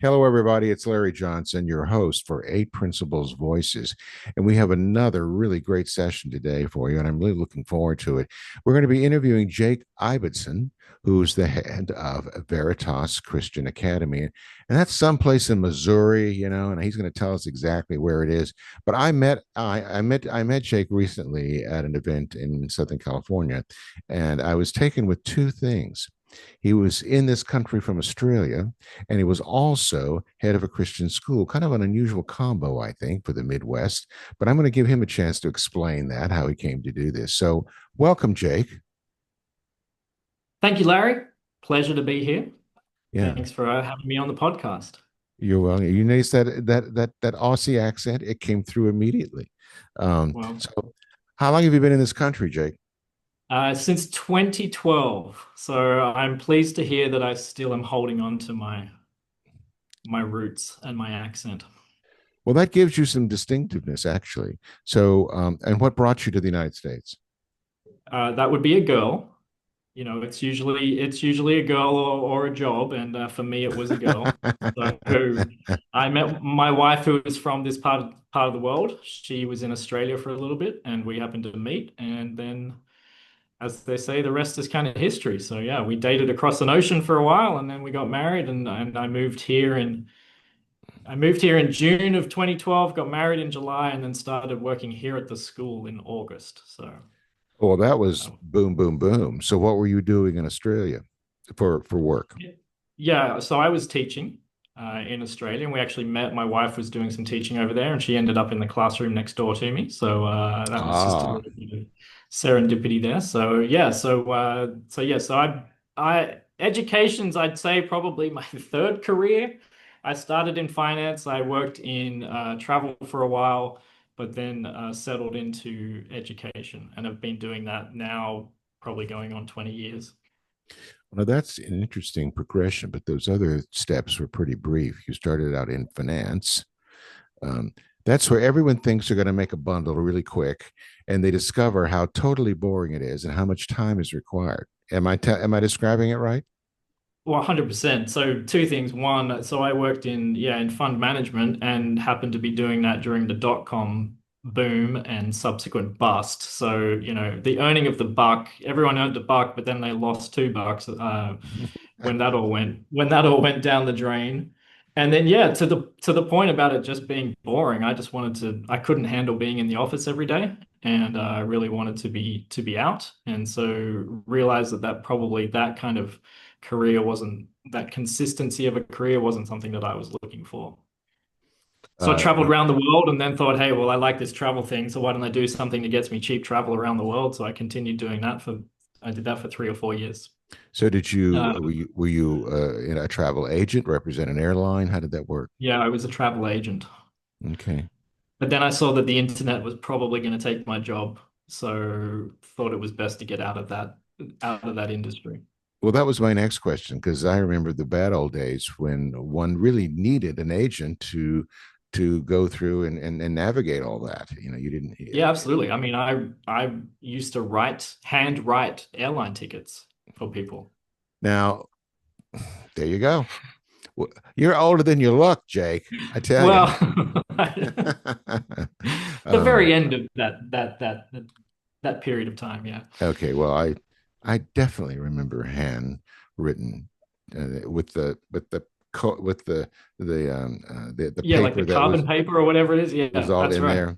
Hello, everybody. It's Larry Johnson, your host for Eight Principles Voices. And we have another really great session today for you, and I'm really looking forward to it. We're going to be interviewing Jake Ibbetson, who's the head of Veritas Christian Academy. And that's someplace in Missouri, and he's going to tell us exactly where it is. But I met Jake recently at an event in Southern California, and I was taken with two things. He was in this country from Australia, and he was also head of a Christian school. Kind of an unusual combo, I think, for the Midwest. But I'm going to give him a chance to explain that, how he came to do this. So, welcome, Jake. Thank you, Larry. Pleasure to be here. Yeah, Thanks for having me on the podcast. you're well. You noticed that Aussie accent; it came through immediately. Well, So, how long have you been in this country, Jake? since 2012, so I'm pleased to hear that I still am holding on to my roots and my accent. Well, that gives you some distinctiveness, actually. So, and what brought you to the United States? That would be a girl. You know, it's usually a girl or a job, and for me, it was a girl. So I met my wife, who is from this part of the world. She was in Australia for a little bit, and we happened to meet, and then, as they say, the rest is kind of history. So yeah, we dated across an ocean for a while, and then we got married, and I moved here in June of 2012, got married in July, and then started working here at the school in August. So Well, that was um, boom, boom, boom. So, what were you doing in Australia for work? yeah, yeah. So I was teaching in Australia, and we actually met. My wife was doing some teaching over there, and she ended up in the classroom next door to me. So that was just a Ah, little bit of serendipity there. So yeah, so education's, I'd say, probably my third career. I started in finance. I worked in travel for a while, but then settled into education, and have been doing that now, probably going on 20 years. well, that's an interesting progression, but those other steps were pretty brief. You started out in finance. Um, that's where everyone thinks they're going to make a bundle really quick, and they discover how totally boring it is and how much time is required. Am I describing it right? Well, 100%. So two things. One, so I worked in fund management and happened to be doing that during the dot-com boom and subsequent bust. So, the earning of the buck, everyone earned a buck, but then they lost $2 when that all went down the drain. And then yeah, to the point about it just being boring, I couldn't handle being in the office every day, and I really wanted to be out. And so realized that probably that kind of career wasn't that consistency of a career wasn't something that I was looking for. So I traveled Well, around the world and then thought, hey, well, I like this travel thing, so why don't I do something that gets me cheap travel around the world? So I did that for 3 or 4 years. so did you Uh, were you a travel agent, represent an airline? How did that work? yeah, I was a travel agent. Okay. But then I saw that the internet was probably going to take my job, so thought it was best to get out of that industry. Well, that was my next question because I remember the bad old days when one really needed an agent to go through and navigate all that. You didn't. Yeah, absolutely. I mean, I used to hand write airline tickets for people. Now, there you go. You're older than you look, Jake. I tell you. Well, the um, very end of that period of time, yeah. okay, well, I definitely remember handwritten with the Yeah, like the paper that carbon paper or whatever it is. was Yeah, all that's in right. there.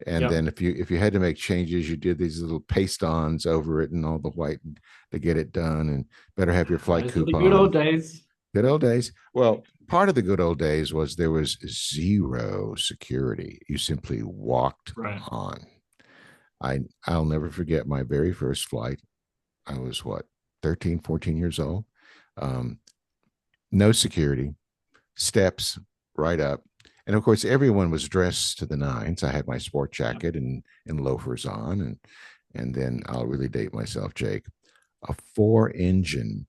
And Yeah. then if you had to make changes, you did these little paste-ons over it and all the white to get it done. And better have your flight Those were the good old coupon. days. Good old days. Well, part of the good old days was there was zero security. You simply walked Right. on. I'll never forget my very first flight. I was what, 13, 14 years old. Um, no security, steps right up. And of course, everyone was dressed to the nines. I had my sport Yeah. jacket and loafers on, and then I'll really date myself, Jake. A four-engine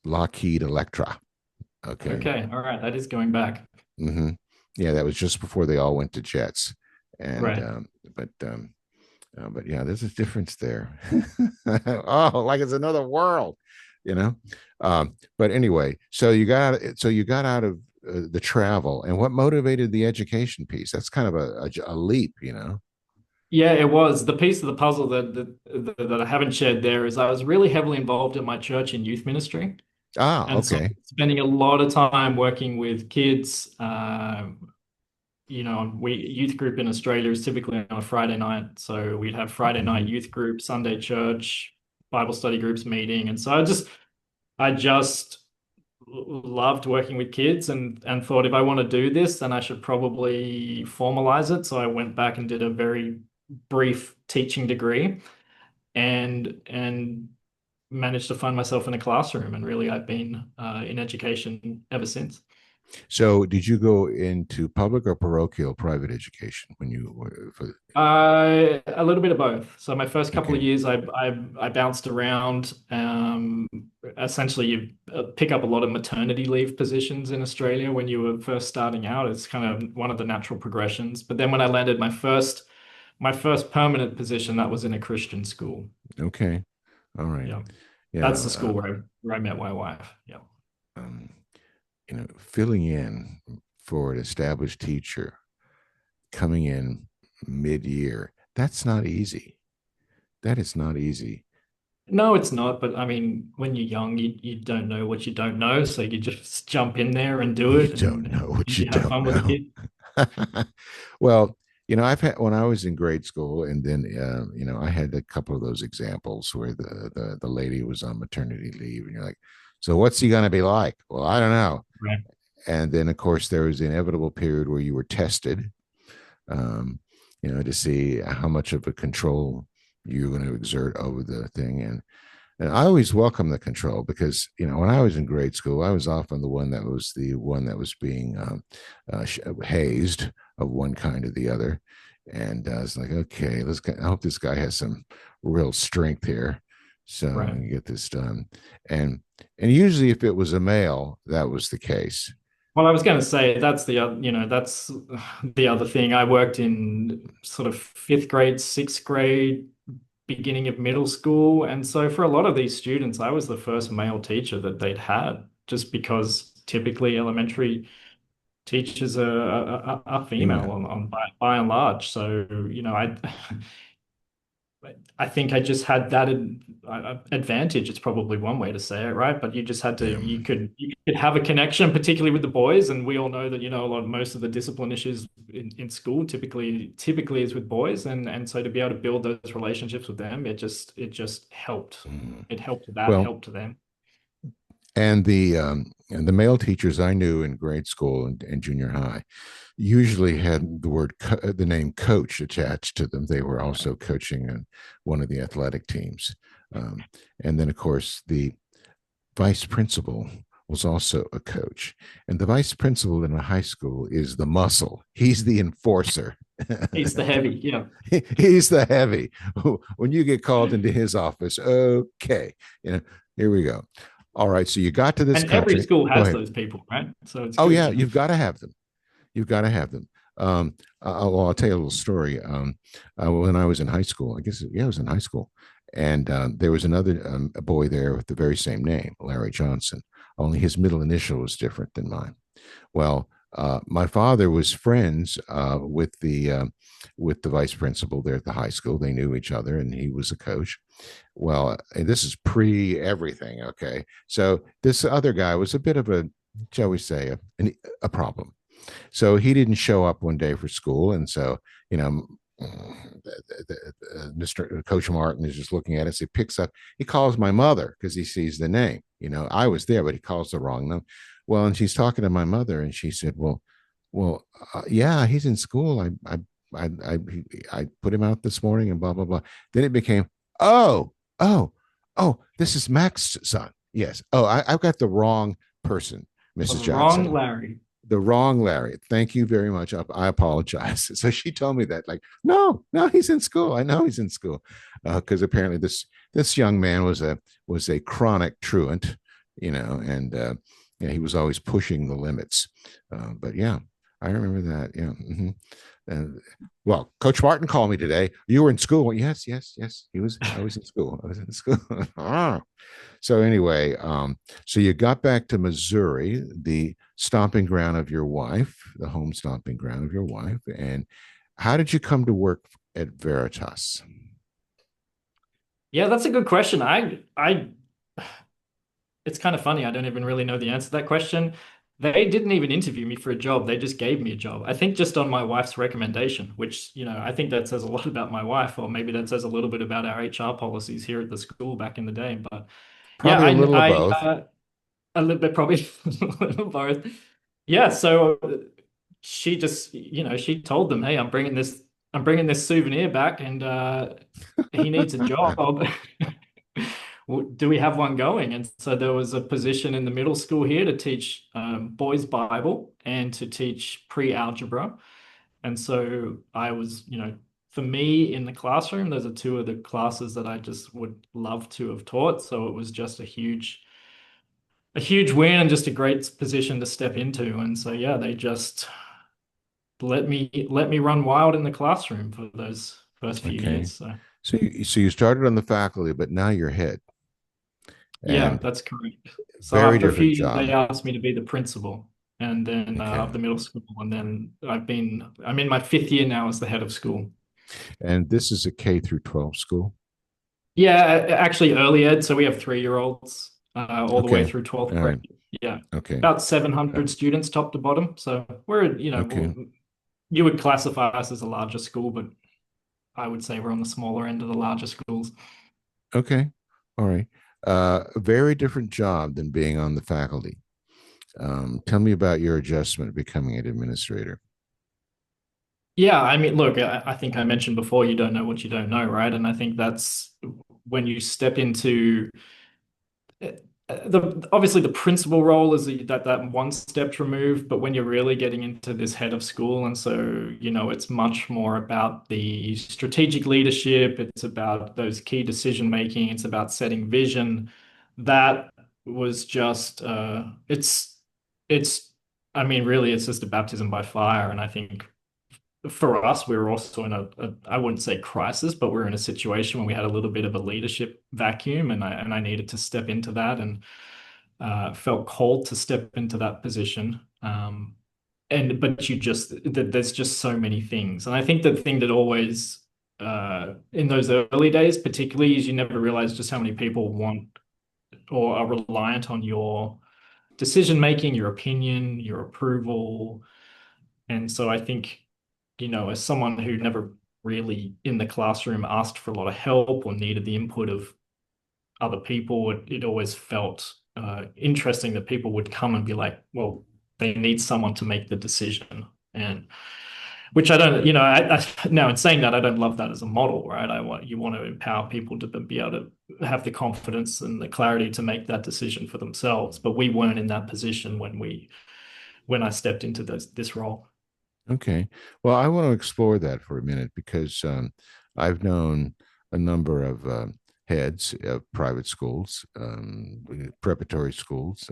Lockheed Electra. Okay. Okay. All right. That is going back. Mm-hmm. Yeah, that was just before they all went to jets. And Right. but but yeah, there's a difference there. Oh, like it's another world, you know. But anyway, so you got out of the travel, and what motivated the education piece? That's kind of a leap, you know. Yeah, it was. The piece of the puzzle that I haven't shared there is I was really heavily involved in my church in youth ministry. Ah, And so okay. spending a lot of time working with kids, we youth group in Australia is typically on a Friday night. So we'd have Friday night Mhm. youth group, Sunday church, Bible study groups meeting. And so I just loved working with kids and thought if I want to do this, then I should probably formalize it. So I went back and did a very brief teaching degree and managed to find myself in a classroom. And really, I've been in education ever since. So, did you go into public or parochial private education when you were for, A little bit of both. So my first couple okay, of years, I bounced around. Essentially, you pick up a lot of maternity leave positions in Australia when you were first starting out. It's kind of one of the natural progressions. But then when I landed my first permanent position, that was in a Christian school. okay, all right, Yeah, yeah, that's the school where I met my wife. Yeah. um, filling in for an established teacher coming in mid-year, that's not easy. That is not easy. No, it's not. But I mean, when you're young, you don't know what you don't know, so you just jump in there and do You it, don't and know what you you have don't fun with the know. kid. Well, I've had when I was in grade school, and then I had a couple of those examples where the lady was on maternity leave, and you're like, so what's he going to be like? Well, I don't know. Right. And then of course there was the inevitable period where you were tested, um, to see how much of a control you're going to exert over the thing. And I always welcome the control because, when I was in grade school, I was often the one that was being hazed of one kind or the other. And I was like, okay, I hope this guy has some real strength here. So I Right. can get this done. And, and usually if it was a male, that was the case. Well, I was going to say that's the other thing. I worked in sort of fifth grade, sixth grade, beginning of middle school, and so for a lot of these students, I was the first male teacher that they'd had, just because typically elementary teachers are female Female. on by and large. So, I think I just had that advantage. It's probably one way to say it, right? But you just had to, Yeah. you could have a connection, particularly with the boys. And we all know that, most of the discipline issues in school typically is with boys. And so to be able to build those relationships with them, it just helped. Mm. It helped that Well, helped them. and the male teachers I knew in grade school and junior high usually had the name coach attached to them. They were also coaching in one of the athletic teams, and then of course the vice principal was also a coach, and the vice principal in a high school is the muscle. He's the enforcer. He's the heavy, yeah. He's the heavy. When you get called into his office, okay, here we go. All right, so you got to this And every country. school Go has ahead. those people, right? So it's Oh good, yeah, you've got to have them. You've got to have them. I'll tell you a little story. When I was in high school, I guess, yeah, I was in high school, and there was another a boy there with the very same name, Larry Johnson. Only his middle initial was different than mine. Well, my father was friends with the vice principal there at the high school. They knew each other, and he was a coach. Well, and this is pre everything. Okay, so this other guy was a bit of a, shall we say, a problem. So he didn't show up one day for school, and so you know. Mr. Coach Martin is just looking at us. He picks up, he calls my mother because he sees the name. I was there, but he calls the wrong number. Well, and she's talking to my mother, and she said, yeah, he's in school. I, I, I put him out this morning, and blah blah blah. Then it became, oh, oh, oh, this is Max's son. Yes. Oh, I've got the wrong person, the Mrs. wrong Johnson. Larry. The wrong Larry. Thank you very much. I apologize. So she told me that, like, no, no, he's in school. I know he's in school, because apparently this young man was a chronic truant, and he was always pushing the limits. But yeah, I remember that. Yeah. And well, Coach Martin called me today. You were in school. Well, yes, yes, yes. He was. I was in school. I was in school. So anyway, so you got back to Missouri, the stomping ground of your wife, the home stomping ground of your wife, and how did you come to work at Veritas? Yeah, that's a good question. It's kind of funny. I don't even really know the answer to that question. They didn't even interview me for a job. They just gave me a job. I think just on my wife's recommendation, which, I think that says a lot about my wife, or maybe that says a little bit about our HR policies here at the school back in the day. But yeah, Probably a little of both. a little bit probably a little both. Yeah, so she just, she told them, "Hey, I'm bringing this souvenir back, and he needs a job. Do we have one going?" And so there was a position in the middle school here to teach boys Bible and to teach pre-algebra. And so I was, for me in the classroom, those are two of the classes that I just would love to have taught. So it was just a huge win and just a great position to step into. And so yeah, they just let me run wild in the classroom for those first few Okay. years. So So you started on the faculty, but now you're head, yeah, and that's correct. So very after a few different years, job. they asked me to be the principal, and then Okay. of the middle school, and then I'm in my fifth year now as the head of school. And this is a K through 12 school. Yeah, actually early ed. So we have 3-year-olds all the way Okay. through 12th All right. grade. Yeah, Okay. about Uh, 700 students top to bottom. So okay. you would classify us as a larger school, but I would say we're on the smaller end of the larger schools. Okay. All right. A very different job than being on the faculty. Tell me about your adjustment becoming an administrator. Yeah, I mean, look, I think I mentioned before, you don't know what you don't know, right? And I think that's when you step into obviously the principal role is that one step removed, but when you're really getting into this head of school, and so it's much more about the strategic leadership, it's about those key decision making, it's about setting vision. That was just it's I mean, really, it's just a baptism by fire, and I think for us, we were also in I wouldn't say crisis, but we're in a situation where we had a little bit of a leadership vacuum, and I needed to step into that, and felt called to step into that position. And but there's just so many things, and I think the thing that always in those early days, particularly, is you never realize just how many people want or are reliant on your decision making, your opinion, your approval. And so I think, as someone who never really in the classroom asked for a lot of help or needed the input of other people, it always felt interesting that people would come and be like, well, they need someone to make the decision. And which I don't, now in saying that, I don't love that as a model, right? You want to empower people to be able to have the confidence and the clarity to make that decision for themselves. But we weren't in that position when I stepped into this role. Okay. Well, I want to explore that for a minute because I've known a number of heads of private schools, preparatory schools,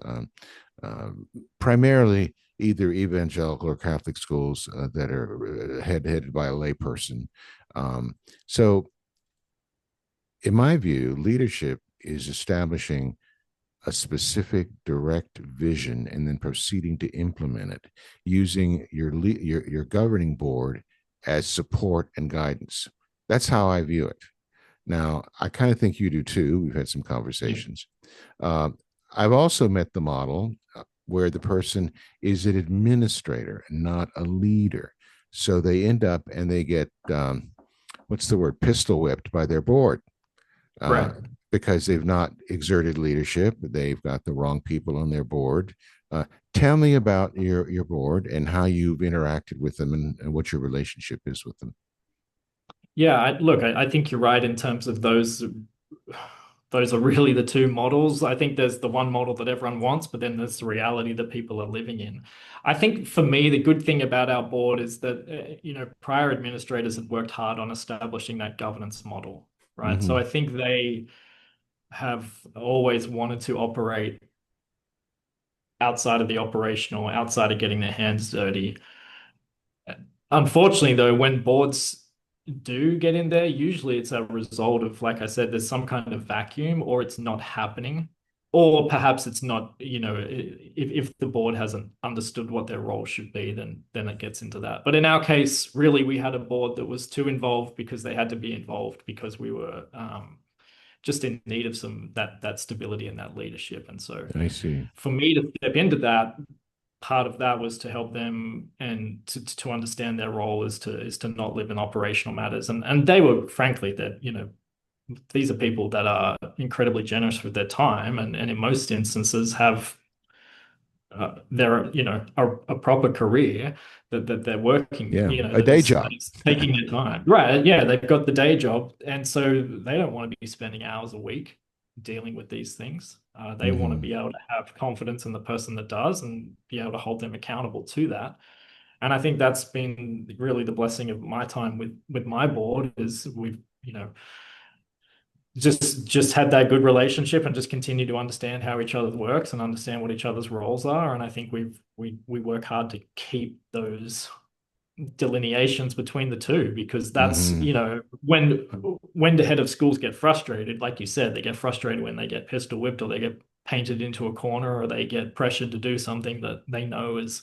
uh, primarily either evangelical or Catholic schools that are headed by a layperson. So, in my view, leadership is establishing a specific direct vision and then proceeding to implement it using your governing board as support and guidance. That's how I view it. Now, I kind of think you do too. We've had some Yeah. conversations. uh, I've also met the model where the person is an administrator, not a leader, so they end up and they get what's the word, pistol whipped by their board, uh, Right. because they've not exerted leadership. They've got the wrong people on their board. Tell me about your board and how you've interacted with them, and what your relationship is with them. Yeah, look, I think you're right in terms of those. Those are really the two models. I think there's the one model that everyone wants, but then there's the reality that people are living in. I think for me, the good thing about our board is that, prior administrators had worked hard on establishing that governance model, right? So Mm-hmm. I think they have always wanted to operate outside of the operational, outside of getting their hands dirty. Unfortunately, though, when boards do get in there, usually it's a result of, like I said, there's some kind of vacuum or it's not happening. Or perhaps it's not, if the board hasn't understood what their role should be, then it gets into that. But in our case, really, we had a board that was too involved because they had to be involved because we were just in need of some that stability and that leadership. And so I see. for me to step into that, part of that was to help them and to understand their role is to not live in operational matters. And they were frankly that, these are people that are incredibly generous with their time and in most instances have their, a proper career that they're working, Yeah, a that day is job. taking their time. Right. Yeah, they've got the day job. And so they don't want to be spending hours a week dealing with these things. They want to Hmm. be able to have confidence in the person that does and be able to hold them accountable to that. And I think that's been really the blessing of my time with my board is we've, just had that good relationship and just continue to understand how each other works and understand what each other's roles are. And I think we work hard to keep those delineations between the two because that's, Hmm. when the head of schools get frustrated, like you said, they get frustrated when they get pistol whipped or they get painted into a corner or they get pressured to do something that they know is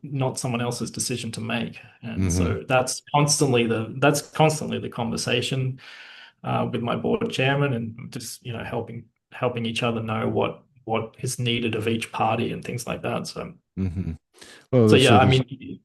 not someone else's decision to make. And Hmm. so that's constantly the conversation with my board chairman and just helping each other know what is needed of each party and things like that. So Hmm. Well, so so yeah, I there's mean,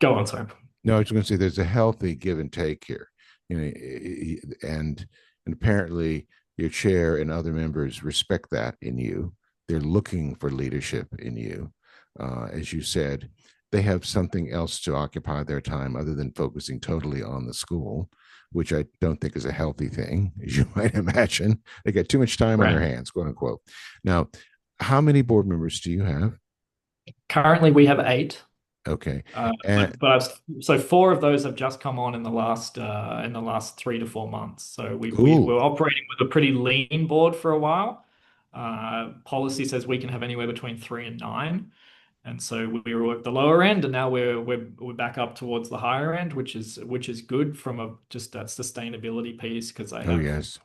go on, sorry. no, I was going to say there's a healthy give and take here, and apparently your chair and other members respect that in you. They're looking for leadership in you. As you said, they have something else to occupy their time other than focusing totally on the school, which I don't think is a healthy thing, as you might imagine. They got too much time on their Right. hands, quote unquote. Now, how many board members do you have? Currently, we have eight. Okay. Uh, And so four of those have just come on in the last 3 to 4 months. So cool. we're operating with a pretty lean board for a while. Policy says we can have anywhere between 3 and 9, and so we were at the lower end, and now we're back up towards the higher end, which is good from a just that sustainability piece because Oh, yes.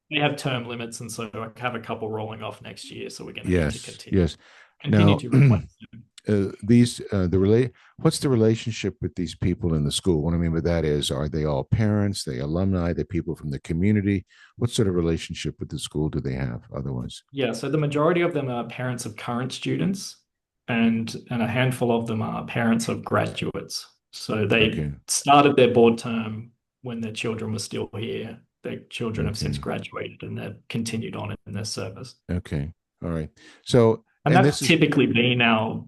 they have term limits, and so I have a couple rolling off next year, so we're going to need to Yes. continue Yes. continue Now, to replace them. these the relate. What's the relationship with these people in the school? What I mean by that is, are they all parents? They alumni? They people from the community? What sort of relationship with the school do they have? Otherwise, Yeah, so the majority of them are parents of current students, and a handful of them are parents of graduates. So they okay, started their board term when their children were still here. Their children have since okay, graduated and they've continued on in their service. okay. All right. So, And and that's this is typically been our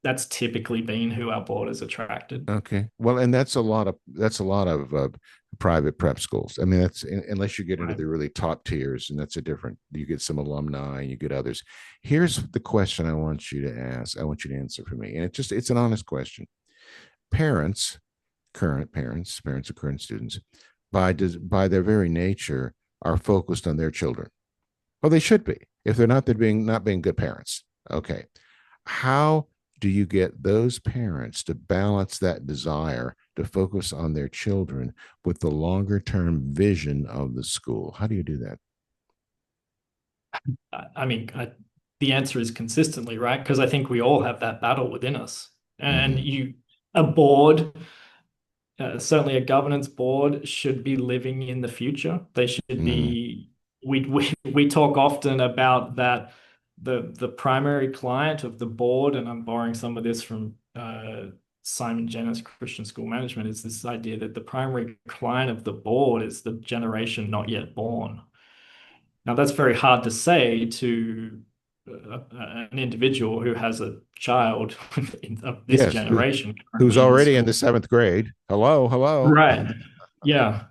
that's typically been who our board has attracted. okay. Well, and that's a lot of private prep schools. I mean, that's unless you get into Right. the really top tiers, and that's a different. You get some alumni, and you get others. Here's the question I want you to ask. I want you to answer for me, and it's an honest question. Parents, current parents, parents of current students, by their very nature, are focused on their children. Well, they should be. If they're not, they're being not being good parents. Okay, how do you get those parents to balance that desire to focus on their children with the longer term vision of the school? How do you do that? I mean, the answer is consistently, right? Because I think we all have that battle within us. And Mm-hmm. a board, certainly a governance board, should be living in the future. They should Mm-hmm. be, we talk often about that the primary client of the board, and I'm borrowing some of this from Simon Jenner's Christian School Management, is this idea that the primary client of the board is the generation not yet born. Now, that's very hard to say to an individual who has a child of this Yes, generation who's currently in the already in school. the seventh grade. Hello, hello. Right. Yeah.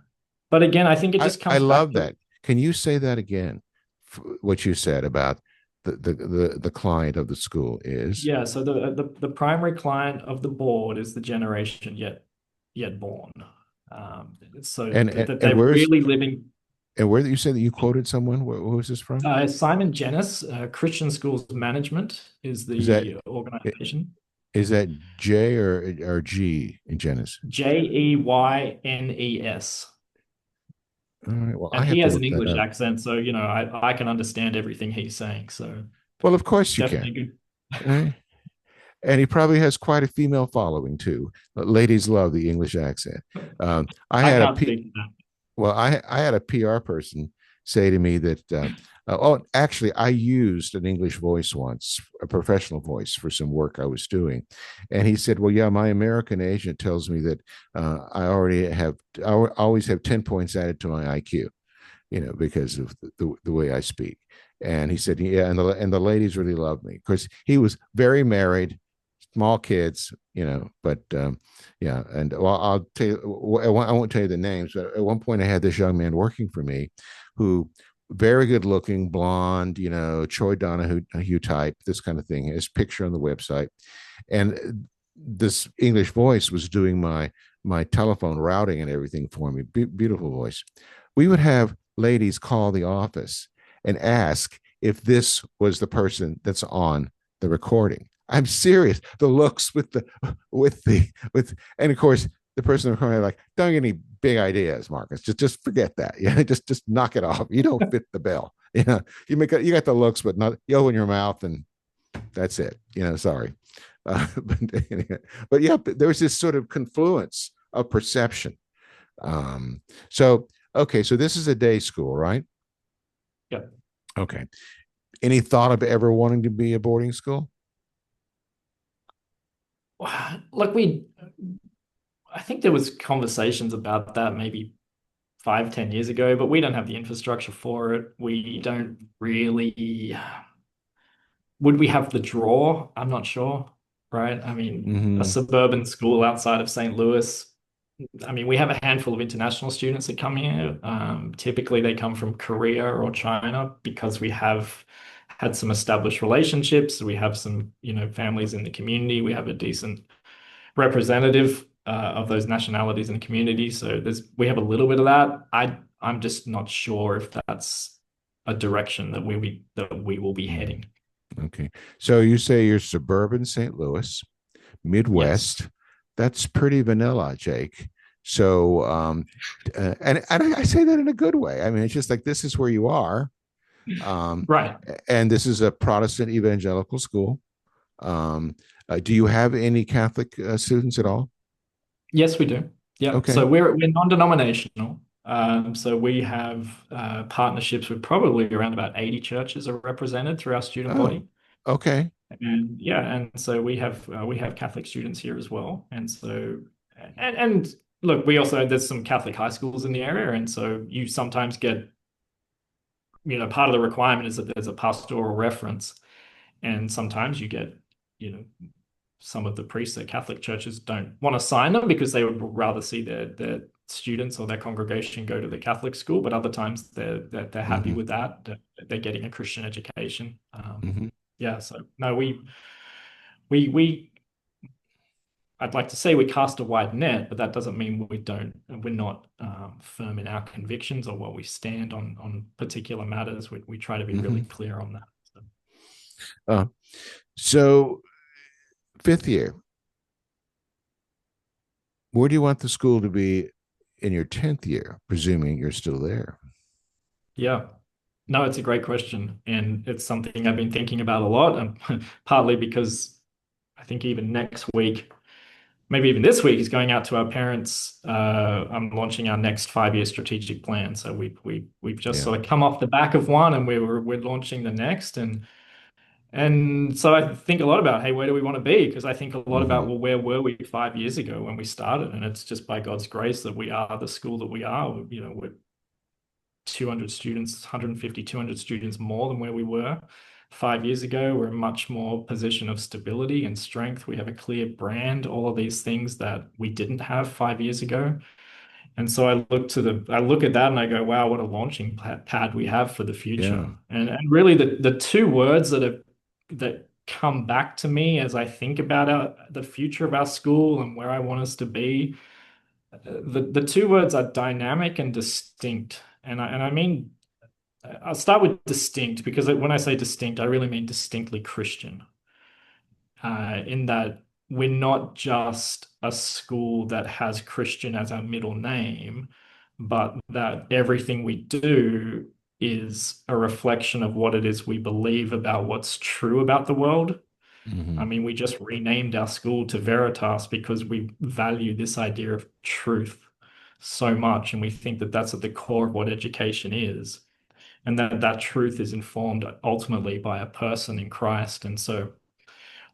But again, I think it I just I comes back love to, that. Can you say that again? What you said about the client of the school is, yeah. So the primary client of the board is the generation yet born. So that and they're where's really living. and where you said that you quoted someone? Where was this from? Simon Jennis, Christian Schools Management is Is that the organization. Is that J or G in Janice? Jeynes. All right. Well, I And have he to has an look that English up. accent, so I can understand everything he's saying. So Well, of course you can. definitely good. Right? And he probably has quite a female following too. Ladies love the English accent. I I had a can't P, speak to that. well, I had a PR person say to me that oh, actually, I used an English voice once, a professional voice for some work I was doing, and he said, "Well, yeah, my American agent tells me that I always have 10 points added to my IQ, because of the way I speak." And he said, "Yeah, and the ladies really love me because he was very married, small kids, but yeah. And well, I'll tell you, I won't tell you the names, but at one point I had this young man working for me who very good looking, blonde, Troy Donahue type, this kind of thing. His picture on the website, and this English voice was doing my telephone routing and everything for me. Beautiful voice. We would have ladies call the office and ask if this was the person that's on the recording. I'm serious. The looks and of course the person in the recording like, don't get any big ideas, Marcus. Just forget that. Yeah, just knock it off. You don't fit the bill. You got the looks, but not you open your mouth and that's it. Sorry. But, but yeah, there was this sort of confluence of perception. So okay, so this is a day school, right? Yeah. Okay. Any thought of ever wanting to be a boarding school? Look, I think there was conversations about that maybe 5, 10 years ago, but we don't have the infrastructure for it. We don't really. Would we have the draw? I'm not sure, right? I mean, a Mm-hmm. suburban school outside of St. Louis. I mean, we have a handful of international students that come here. Typically, they come from Korea or China because we have had some established relationships. We have some, families in the community. We have a decent representative of those nationalities in the community. So we have a little bit of that. I'm just not sure if that's a direction that we will be heading. Okay. So you say you're suburban St. Louis, Yes. Midwest. That's pretty vanilla, Jake. So, and I say that in a good way. I mean, it's just like this is where you are, um, Right. and this is a Protestant evangelical school. Do you have any Catholic students at all? Yes, we do. Yeah. Okay. So we're non-denominational. So we have partnerships with probably around about 80 churches are represented through our student Oh, body. okay. And yeah, and so we have Catholic students here as well. And so and look, we also there's some Catholic high schools in the area, and so you sometimes get, part of the requirement is that there's a pastoral reference, and sometimes you get, you know, some of the priests at Catholic churches don't want to sign them because they would rather see their students or their congregation go to the Catholic school, but other times they're happy Mm-hmm. with that. They're getting a Christian education. Mm-hmm. Yeah, so no, we I'd like to say we cast a wide net, but that doesn't mean we're not firm in our convictions or what we stand on particular matters. We try to be Mm-hmm. really clear on that. So, Uh, so fifth year, where do you want the school to be in your 10th year, presuming you're still there? yeah. No, it's a great question, and it's something I've been thinking about a lot, and partly because I think even next week, maybe even this week, is going out to our parents. I'm launching our next 5-year strategic plan. So we've just Yeah. sort of come off the back of one, and we're launching the next, and so I think a lot about, hey, where do we want to be? Because I think a lot Mm-hmm. about, well, where were we 5 years ago when we started? And it's just by God's grace that we are the school that we are. We're 200 students, 150, 200 students more than where we were 5 years ago. We're in much more position of stability and strength. We have a clear brand, all of these things that we didn't have 5 years ago. And so I look at that and I go, wow, what a launching pad we have for the future. Yeah. And really the two words that come back to me as I think about the future of our school and where I want us to be, the two words are dynamic and distinct. And I mean, I'll start with distinct because when I say distinct, I really mean distinctly Christian. In that we're not just a school that has Christian as our middle name, but that everything we do is a reflection of what it is we believe about what's true about the world. I Hmm. mean, we just renamed our school to Veritas because we value this idea of truth so much, and we think that that's at the core of what education is, and that that truth is informed ultimately by a person in Christ. And so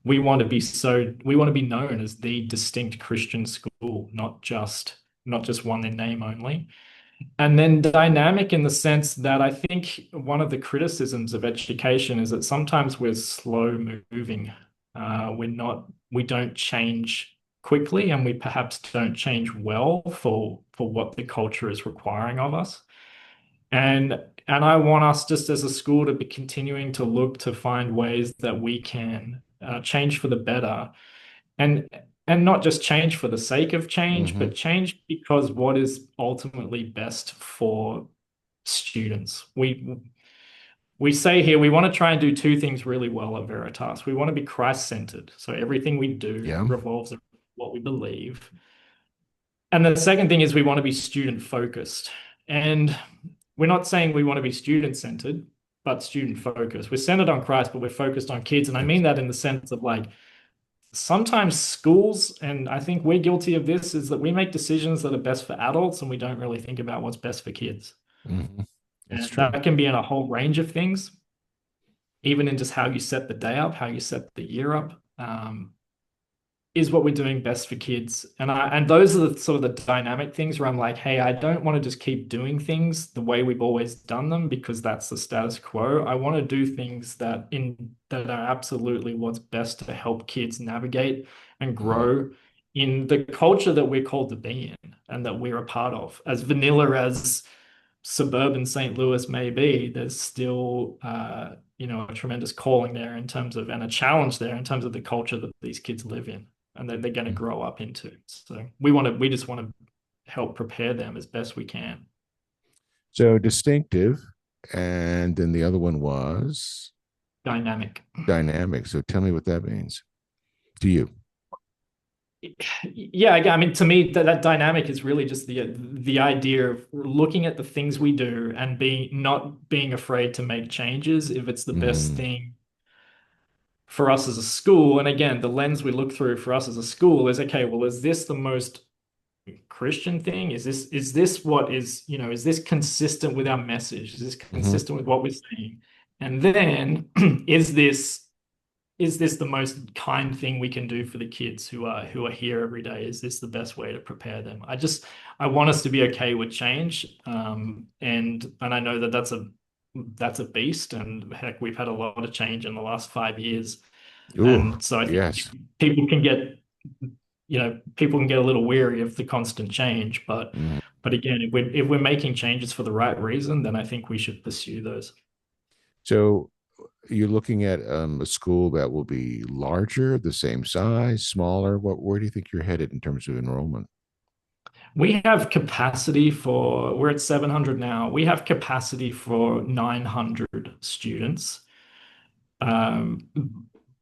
we want to be known as the distinct Christian school, not just one in name only. And then dynamic in the sense that I think one of the criticisms of education is that sometimes we're slow moving. We don't change quickly, and we perhaps don't change well for what the culture is requiring of us. And I want us just as a school to be continuing to look to find ways that we can change for the better, and and not just change for the sake of change, Hmm. but change because what is ultimately best for students. We say here we want to try and do two things really well at Veritas. We want to be Christ-centered, so everything we do Yeah. revolves around what we believe. And the second thing is we want to be student-focused. And we're not saying we want to be student-centered, but student-focused. We're centered on Christ, but we're focused on kids. And I mean that in the sense of like sometimes schools, and I think we're guilty of this, is that we make decisions that are best for adults and we don't really think about what's best for kids. Hmm. That's And true. that can be in a whole range of things, even in just how you set the day up, how you set the year up. Is what we're doing best for kids? And those are the sort of the dynamic things where I'm like, hey, I don't want to just keep doing things the way we've always done them because that's the status quo. I want to do things that are absolutely what's best to help kids navigate and Hmm. grow in the culture that we're called to be in and that we're a part of. As vanilla as suburban St. Louis may be, there's still a tremendous calling there in terms of and a challenge there in terms of the culture that these kids live in and that they're going to grow up into. So we just want to help prepare them as best we can. So distinctive, and then the other one was Dynamic. dynamic. So tell me what that means to you. Yeah, I mean, to me, that dynamic is really just the idea of looking at the things we do and being not being afraid to make changes if it's the best Hmm. thing for us as a school. And again, the lens we look through for us as a school is, okay, well, is this the most Christian thing? Is this what is, is this consistent with our message? Is this Hmm. consistent with what we're saying? And then is this the most kind thing we can do for the kids who are here every day? Is this the best way to prepare them? I want us to be okay with change. And I know that that's a beast, and heck, we've had a lot of change in the last 5 years. Ooh, And so I think yes. people can get, people can get a little weary of the constant change. But Mhm. but again, if we're making changes for the right reason, then I think we should pursue those. So you're looking at a school that will be larger, the same size, smaller. Where do you think you're headed in terms of enrollment? We have capacity for, we're at 700 now. We have capacity for 900 students. Um,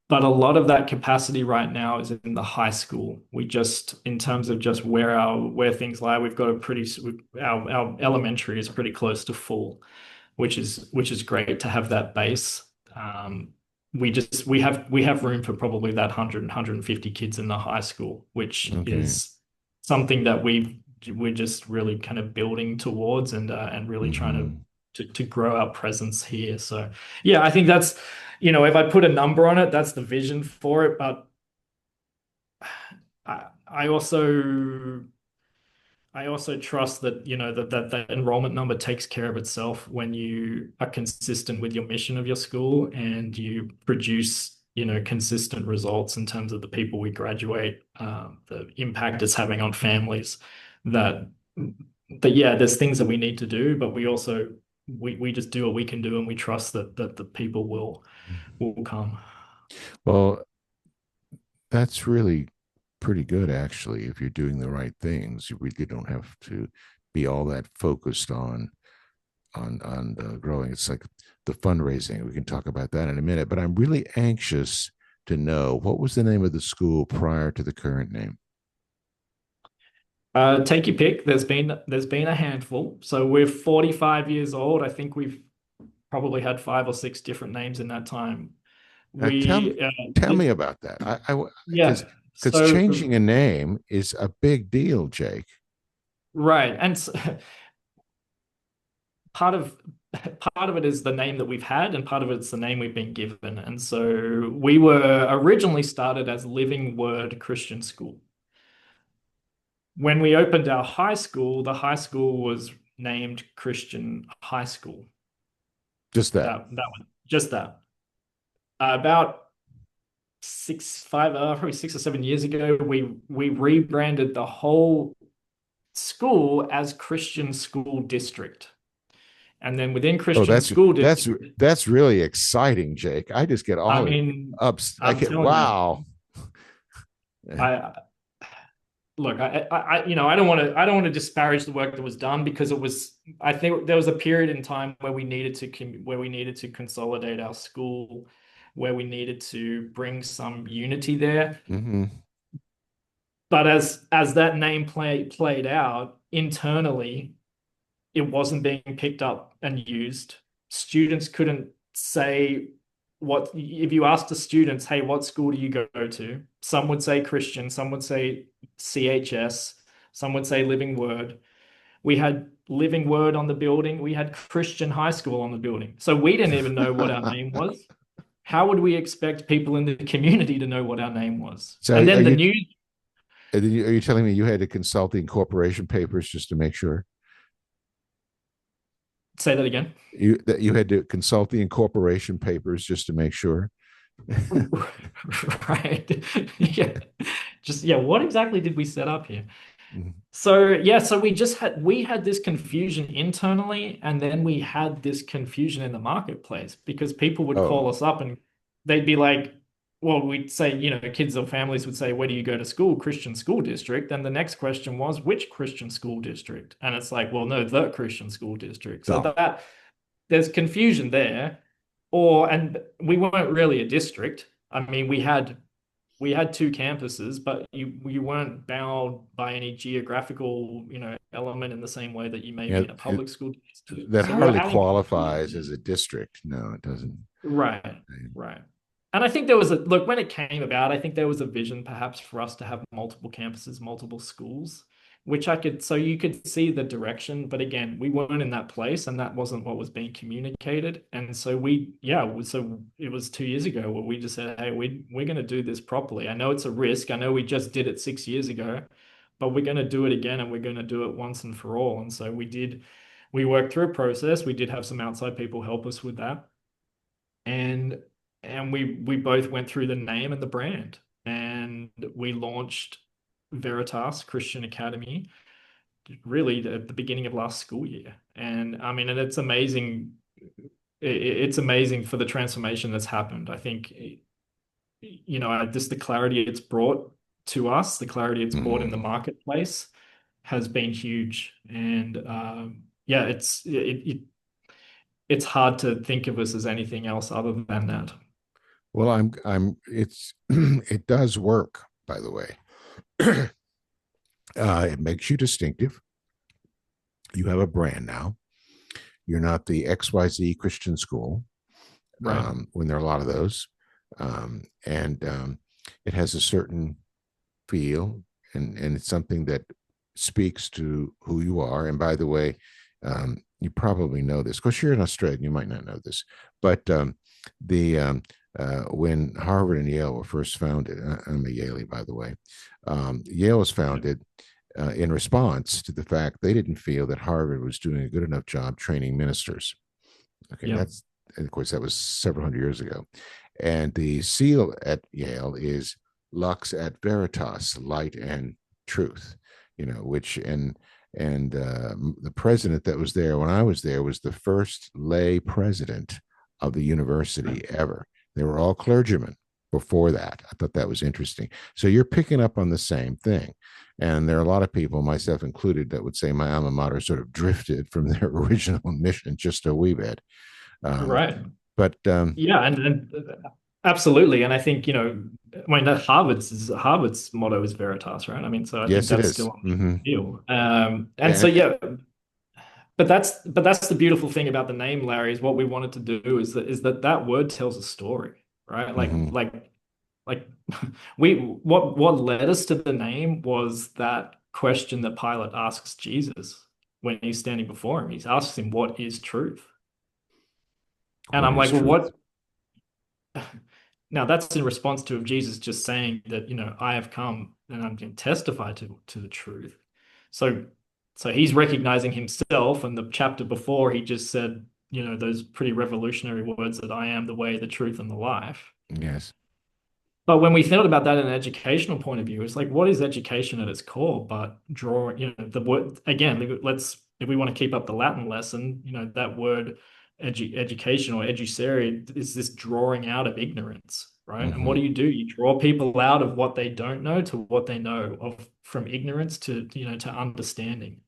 but a lot of that capacity right now is in the high school. We just, in terms of just where things lie, we've got our elementary is pretty close to full, which is great to have that base. Um, we have room for probably that 150 kids in the high school, which Okay. is something that we're just really kind of building towards and really trying Hmm. to grow our presence here. So yeah, I think that's, if I put a number on it, that's the vision for it. But I also trust that that enrollment number takes care of itself when you are consistent with your mission of your school and you produce consistent results in terms of the people we graduate, the impact it's having on families. That that yeah, there's things that we need to do, but we just do what we can do, and we trust that the people will come. Well, that's really pretty good, actually. If you're doing the right things, you really don't have to be all that focused on growing. It's like the fundraising. We can talk about that in a minute. But I'm really anxious to know what was the name of the school prior to the current name. Take your pick. There's been a handful. So we're 45 years old. I think we've probably had five or six different names in that time. Tell me, We tell me about that. yeah. Because So changing a name is a big deal, Jake. right, and part of part of it is the name that we've had, and part of it's the name we've been given. And so we were originally started as Living Word Christian School. When we opened our high school, the high school was named Christian High School. Just that. That was just that. About probably 6 or 7 years ago, we rebranded the whole school as Christian School District. And then within Oh, Christian School that's District, that's really exciting, Jake. I just get I all mean, ups. I I'm get telling you, wow. I look, I don't want to disparage the work that was done because I think there was a period in time where we needed to consolidate our school, where we needed to bring some unity there. Mm-hmm. But as that name played out internally, it wasn't being picked up and used. Students couldn't say what if you asked the students, hey, what school do you go to? Some would say Christian, some would say CHS, some would say Living Word. We had Living Word on the building, we had Christian High School on the building. So we didn't even know what our name was. How would we expect people in the community to know what our name was? So And are then the you news, are you telling me you had to consult the incorporation papers just to make sure say that again. you had to consult the incorporation papers just to make sure? Right. Yeah. Just yeah, what exactly did we set up here? Mhm. So yeah, so we had this confusion internally, and then we had this confusion in the marketplace because people would call Oh, us up and they'd be like, well, we'd say, kids or families would say, where do you go to school? Christian school district. And the next question was, which Christian school district? And it's like, well, no, the Christian school district. So no. that there's confusion there. And we weren't really a district. I mean, we had two campuses, but you weren't bound by any geographical, element in the same way that you may Yeah, be in a public school district. that So we were hardly adding qualifies complexity. as a district. No, it doesn't. Right, right. And I think there was a look when it came about, I think there was a vision perhaps for us to have multiple campuses, multiple schools, so you could see the direction. But again, we weren't in that place and that wasn't what was being communicated. And so so it was 2 years ago where we just said, hey, we're going to do this properly. I know it's a risk. I know we just did it 6 years ago, but we're going to do it again and we're going to do it once and for all. And so we worked through a process. We did have some outside people help us with that and we both went through the name and the brand and we launched Veritas Christian Academy really at the beginning of last school year. And I mean, and it's amazing. It's amazing for the transformation that's happened. I think, just the clarity it's brought to us, the clarity it's brought in the Mm. marketplace has been huge. And yeah, it's hard to think of us as anything else other than that. Well, it's, it does work, by the way. It makes you distinctive. You have a brand now. You're not the XYZ Christian school, Right. when there are a lot of those. And it has a certain feel, and it's something that speaks to who you are. And by the way, you probably know this because you're an Australian. You might not know this, but the when Harvard and Yale were first founded, I'm a Yaley, by the way. Yale was Yep. founded in response to the fact they didn't feel that Harvard was doing a good enough job training ministers. Okay, Yep. and of course, that was several hundred years ago. And the seal at Yale is Lux at Veritas, light and truth, which, and the president that was there when I was there was the first lay president of the university ever. They were all clergymen before that. I thought that was interesting. So you're picking up on the same thing. And there are a lot of people, myself included, that would say my alma mater sort of drifted from their original mission just a wee bit. Um, Right. but Yeah. And Absolutely. And I think, I mean, that Harvard's motto is Veritas, right? I mean, so I think Yes, it that's is. still on Mm-hmm. the deal. And so, And yeah, but that's the beautiful thing about the name, Larry, is what we wanted to do is that word tells a story, right? mm-hmm. Like what led us to the name was that question that Pilate asks Jesus when he's standing before him. He asks him, "What is truth?" And What I'm is like, well, truth? what? Now that's in response to Jesus just saying that, I have come and I'm going to testify to the truth. So so he's recognizing himself, and the chapter before he just said, those pretty revolutionary words that I am the way, the truth, and the life. Yes. But when we thought about that in an educational point of view, it's like, what is education at its core? But drawing, the word again, if we want to keep up the Latin lesson, that word education or educere is this drawing out of ignorance, right? And what Mm-hmm. do? You draw people out of what they don't know to what they know of, from ignorance to understanding,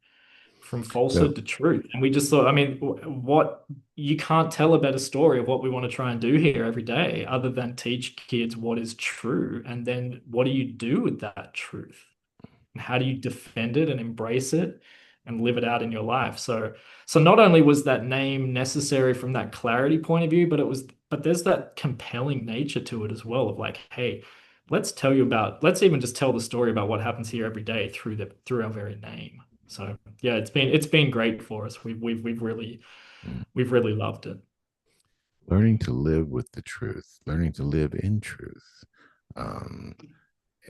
from So falsehood to truth. And we just thought, I mean, what you can't tell a better story of what we want to try and do here every day other than teach kids what is true. And then what do you do with that truth? And how do you defend it and embrace it and live it out in your life? So not only was that name necessary from that clarity point of view, but there's that compelling nature to it as well of like, hey, let's even just tell the story about what happens here every day through our very name. So yeah, it's been great for us. mm, We've really loved it. learning to live with the truth, learning to live in truth. Um,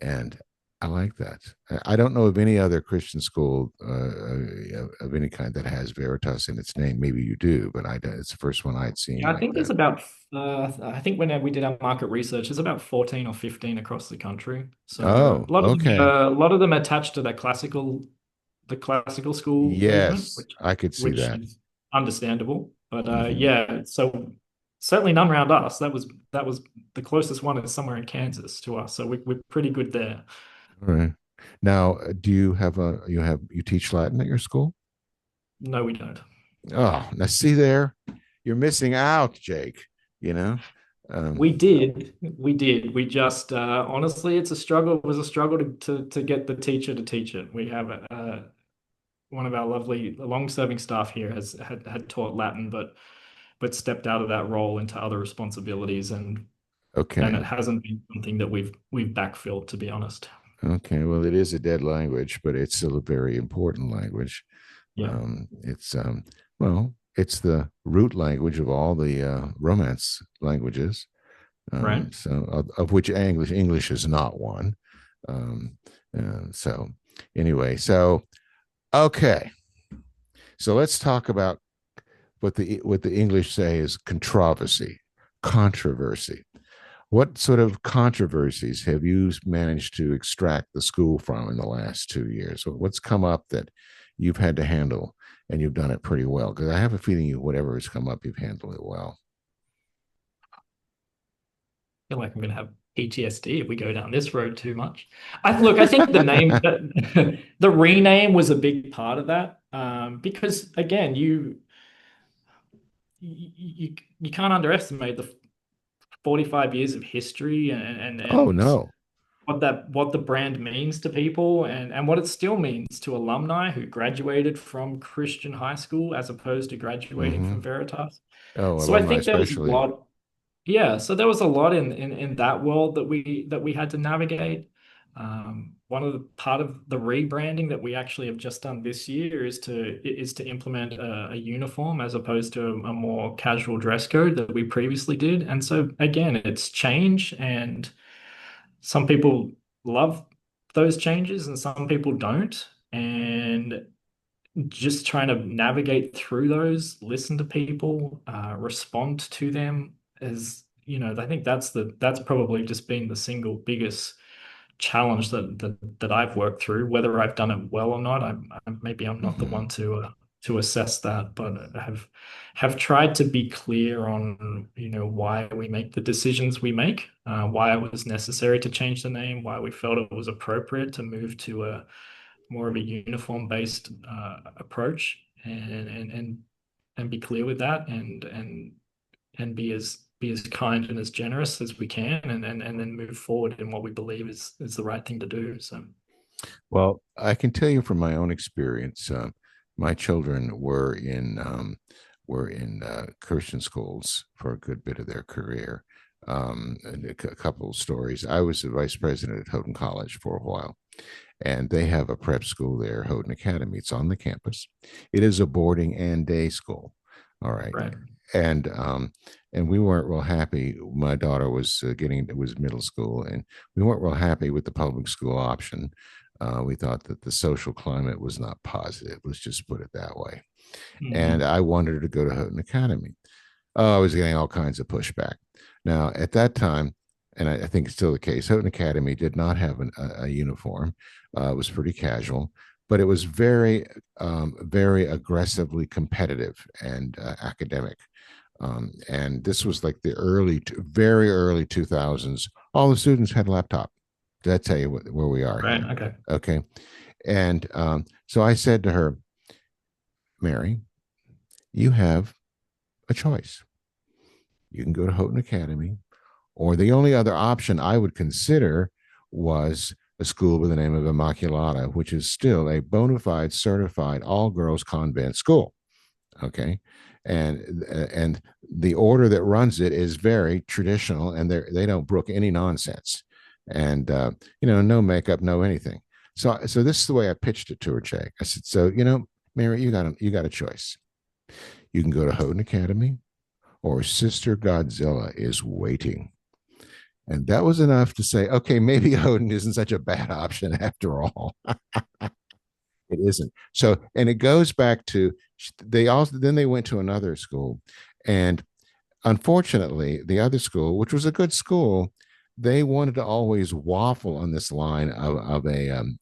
and I like that. I don't know of any other Christian school of any kind that has Veritas in its name. Maybe you do, but it's the first one I'd seen Yeah, I like think that. I think when we did our market research, there's about 14 or 15 across the country. So Oh, okay. a lot of them attached to the classical school movement, Yes, I could see which that. is understandable. But Mm-hmm. yeah, so certainly none around us. That was the closest one is somewhere in Kansas to us. So we're pretty good there. All right. Now, do you have you teach Latin at your school? No, we don't. Oh, now see there, you're missing out, Jake. You know, um, We just honestly, it's a struggle. It was a struggle to get the teacher to teach it. We have one of our lovely long-serving staff here had taught Latin, but stepped out of that role into other responsibilities, and okay, it hasn't been something that we've backfilled, to be honest. okay. Well, it is a dead language, but it's still a very important language. Yeah, It's well, it's the root language of all the Romance languages. right. So of which English is not one. Um, so anyway, so okay, so let's talk about what the English say is controversy. What sort of controversies have you managed to extract the school from in the last 2 years? What's come up that you've had to handle and you've done it pretty well? Because I have a feeling whatever has come up, you've handled it well. I feel like I'm going to have PTSD if we go down this road too much. I think the name, the rename was a big part of that, because again, you can't underestimate the 45 years of history Oh and no. what the brand means to people, and what it still means to alumni who graduated from Christian high school as opposed to graduating Mm-hmm. from Veritas. Oh, So I alumni think there was a especially. lot. Yeah, so there was a lot in that world that we had to navigate. One of the part of the rebranding that we actually have just done this year is to implement a uniform as opposed to a more casual dress code that we previously did. And so again, it's change, and some people love those changes and some people don't. And just trying to navigate through those, listen to people, respond to them I think that's probably just been the single biggest challenge that I've worked through. Whether I've done it well or not, maybe I'm not the Mm-hmm. one to assess that, but I have tried to be clear on why we make the decisions we make, why it was necessary to change the name, why we felt it was appropriate to move to a more of a uniform based approach, and be clear with that, and be as kind and as generous as we can, and then move forward in what we believe is the right thing to do. So, Well, I can tell you from my own experience, my children were in Christian schools for a good bit of their career. And a couple of stories. I was the vice president at Houghton College for a while, and they have a prep school there, Houghton Academy. It's on the campus. It is a boarding and day school. All right. right. And and we weren't real happy. My daughter was getting it was middle school, and we weren't real happy with the public school option. We thought that the social climate was not positive. Let's just put it that way. And Hmm. I wanted her to go to Houghton Academy. Oh, I was getting all kinds of pushback. Now, at that time, and I think it's still the case, Houghton Academy did not have a uniform. It was pretty casual, but it was very aggressively competitive and academic. And this was like the very early 2000s. All the students had a laptop. Did I tell you where we are Right. here? Okay. Okay. And so I said to her, Mary, you have a choice. You can go to Houghton Academy, or the only other option I would consider was a school by the name of Immaculata, which is still a bona fide certified all girls convent school. Okay. And the order that runs it is very traditional, and they don't brook any nonsense, and no makeup, no anything. So this is the way I pitched it to her, Jake. I said, so Mary, you got a choice. You can go to Houghton Academy, or Sister Godzilla is waiting. And that was enough to say, okay, maybe Houghton isn't such a bad option after all. It isn't. So, and it goes back to they went to another school, and unfortunately, the other school, which was a good school, they wanted to always waffle on this line of a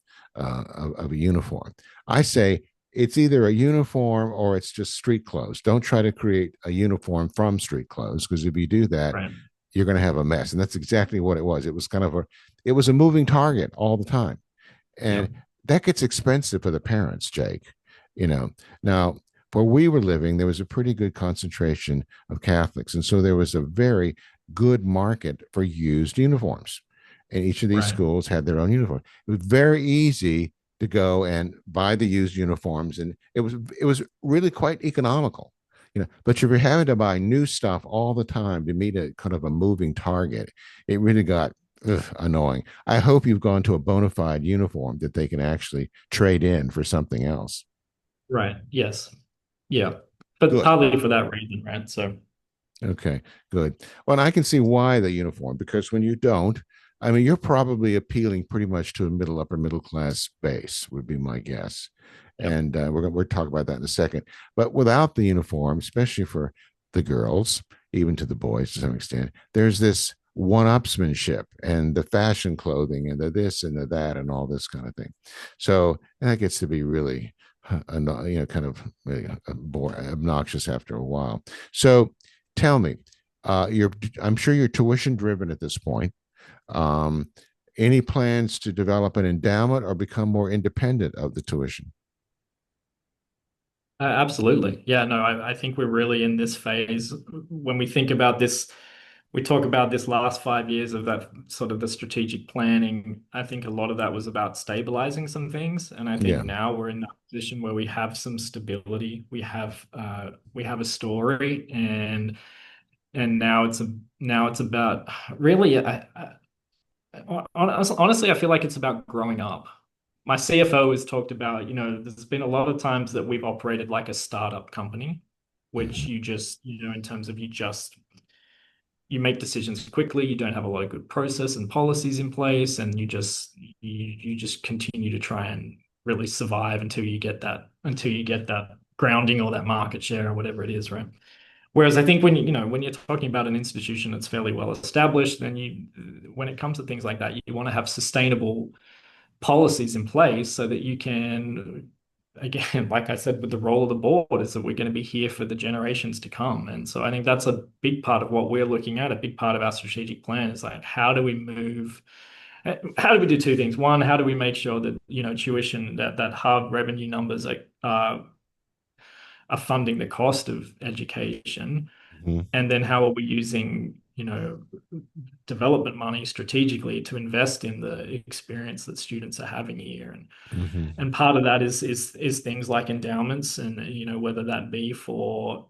uniform. I say it's either a uniform or it's just street clothes. Don't try to create a uniform from street clothes, because if you do that, Right. you're going to have a mess. And that's exactly what it was. It was it was a moving target all the time, Yeah. and that gets expensive for the parents, Jake. You know, now where we were living, there was a pretty good concentration of Catholics, and so there was a very good market for used uniforms. And each of these Right. schools had their own uniform. It was very easy to go and buy the used uniforms, and it was really quite economical. But if you're having to buy new stuff all the time to meet a kind of a moving target, it really got annoying. I hope you've gone to a bona fide uniform that they can actually trade in for something else. Right. Yes. Yeah. But Good. partly for that reason, right? So, Okay, good. Well, and I can see why the uniform, because when you don't, I mean, you're probably appealing pretty much to a upper middle class base, would be my guess. yep. And we're talk about that in a second. But without the uniform, especially for the girls, even to the boys to some extent, there's this one-upsmanship and the fashion clothing and the this and the that and all this kind of thing. So that gets to be really, kind of obnoxious after a while. So tell me, I'm sure you're tuition driven at this point. Um, any plans to develop an endowment or become more independent of the tuition? Absolutely. Yeah, no, I think we're really in this phase. When we think about this, we talk about this last 5 years of that sort of the strategic planning. I think a lot of that was about stabilizing some things. And I think Yeah. now we're in that position where we have some stability. We have a story, and now it's about really honestly, I feel like it's about growing up. My CFO has talked about, there's been a lot of times that we've operated like a startup company, which Mhm. you just, in terms of you make decisions quickly, you don't have a lot of good process and policies in place, and you just continue to try and really survive until you get that grounding or that market share or whatever it is, right? Whereas I think when you're talking about an institution that's fairly well established, then when it comes to things like that, you want to have sustainable policies in place so that you can, again, like I said, with the role of the board is that we're going to be here for the generations to come. And so I think that's a big part of what we're looking at. A big part of our strategic plan is like, how do we do two things? One, how do we make sure that, tuition, that hard revenue numbers are funding the cost of education? Hmm. And then how are we using, development money strategically to invest in the experience that students are having here? And Hmm. part of that is things like endowments, and whether that be for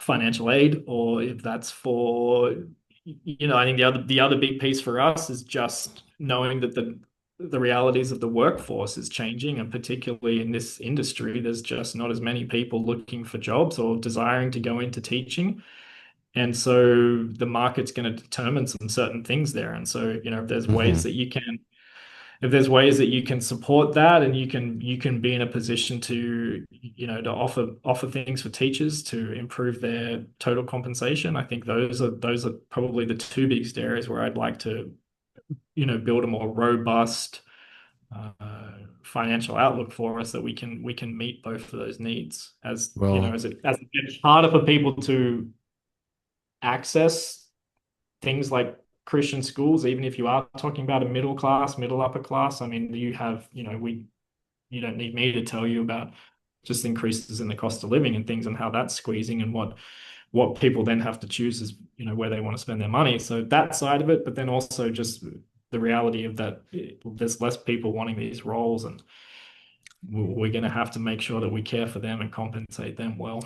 financial aid, or if that's for, I think the other big piece for us is just knowing that the realities of the workforce is changing, and particularly in this industry, there's just not as many people looking for jobs or desiring to go into teaching. And so the market's going to determine some certain things there. And so, if there's Hmm. ways that you can support that, and you can be in a position to to offer things for teachers to improve their total compensation. I think those are probably the two biggest areas where I'd like to build a more robust uh, financial outlook for us, that we can meet both of those needs. As Well, as it gets harder for people to access things like Christian schools, even if you are talking about a middle class, middle upper class. I mean, you don't need me to tell you about just increases in the cost of living and things, and how that's squeezing, and what people then have to choose is, where they want to spend their money. So that side of it, but then also just the reality of that, there's less people wanting these roles, and we're going to have to make sure that we care for them and compensate them well.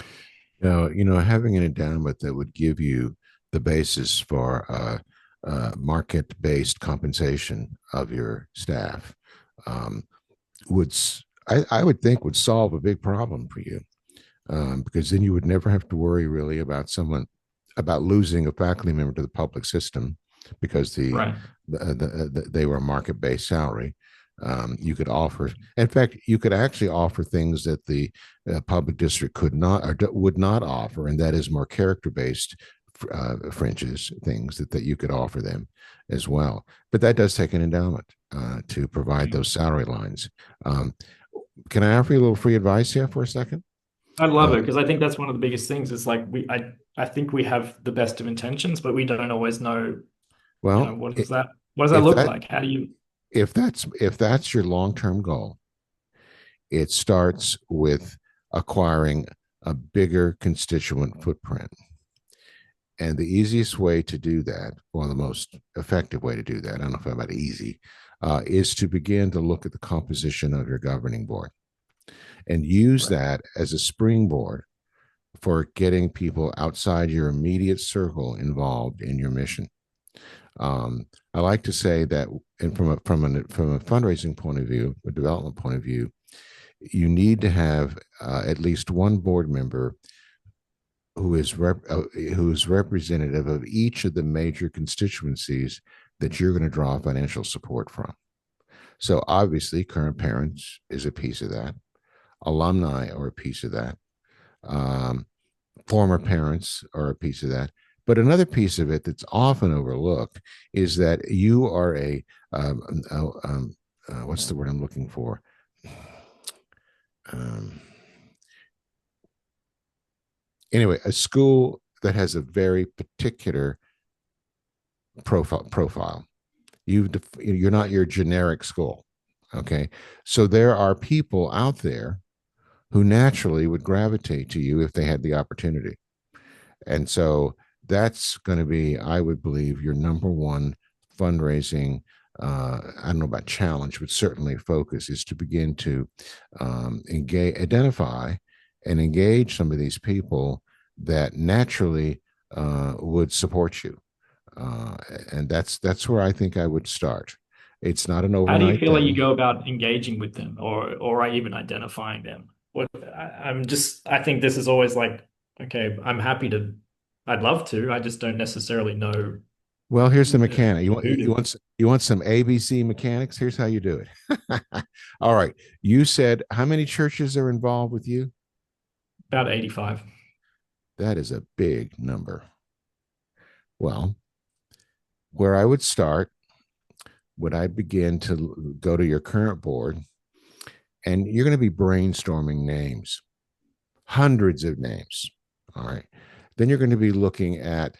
having an endowment that would give you the basis for market-based compensation of your staff um, would, I would think, would solve a big problem for you, because then you would never have to worry really about losing a faculty member to the public system, because Right. they were a market based salary. You could offer, in fact, you could actually offer things that the public district could not or would not offer, and that is more character based fringes, things that you could offer them as well. But that does take an endowment to provide those salary lines. Um, can I offer you a little free advice here for a second? I love Uh, it, because I think that's one of the biggest things is like I think we have the best of intentions, but we don't always know, well, what does that if look that like? How do you if that's your long term goal, it starts with acquiring a bigger constituent footprint. And the easiest way to do that, or the most effective way to do that, I don't know if I'm about easy, is to begin to look at the composition of your governing board and use Right. that as a springboard for getting people outside your immediate circle involved in your mission. I like to say that, and from a fundraising point of view, a development point of view, you need to have at least one board member who is representative of each of the major constituencies that you're going to draw financial support from. So obviously, current parents is a piece of that. Alumni are a piece of that. Um, Former parents are a piece of that. But another piece of it that's often overlooked is that you are what's the word I'm looking for? Um, anyway, a school that has a very particular profile. You're not your generic school. Okay. So there are people out there who naturally would gravitate to you if they had the opportunity. And so that's going to be, I would believe, your number one fundraising. I don't know about challenge, but certainly focus is to begin to identify and engage some of these people that naturally would support you. Uh, and that's where I think I would start. It's not an How do you overnight feel like you thing. go about engaging with them, or even identifying them? I think this is always like, okay, I'd love to. I just don't necessarily know Well, here's the mechanic. You want who you to. want you want some ABC mechanics. Here's how you do it. All right. You said how many churches are involved with you? About 85. That is a big number. Well, where I would start, would I begin to go to your current board, and you're going to be brainstorming names, hundreds of names. All right. Then you're going to be looking at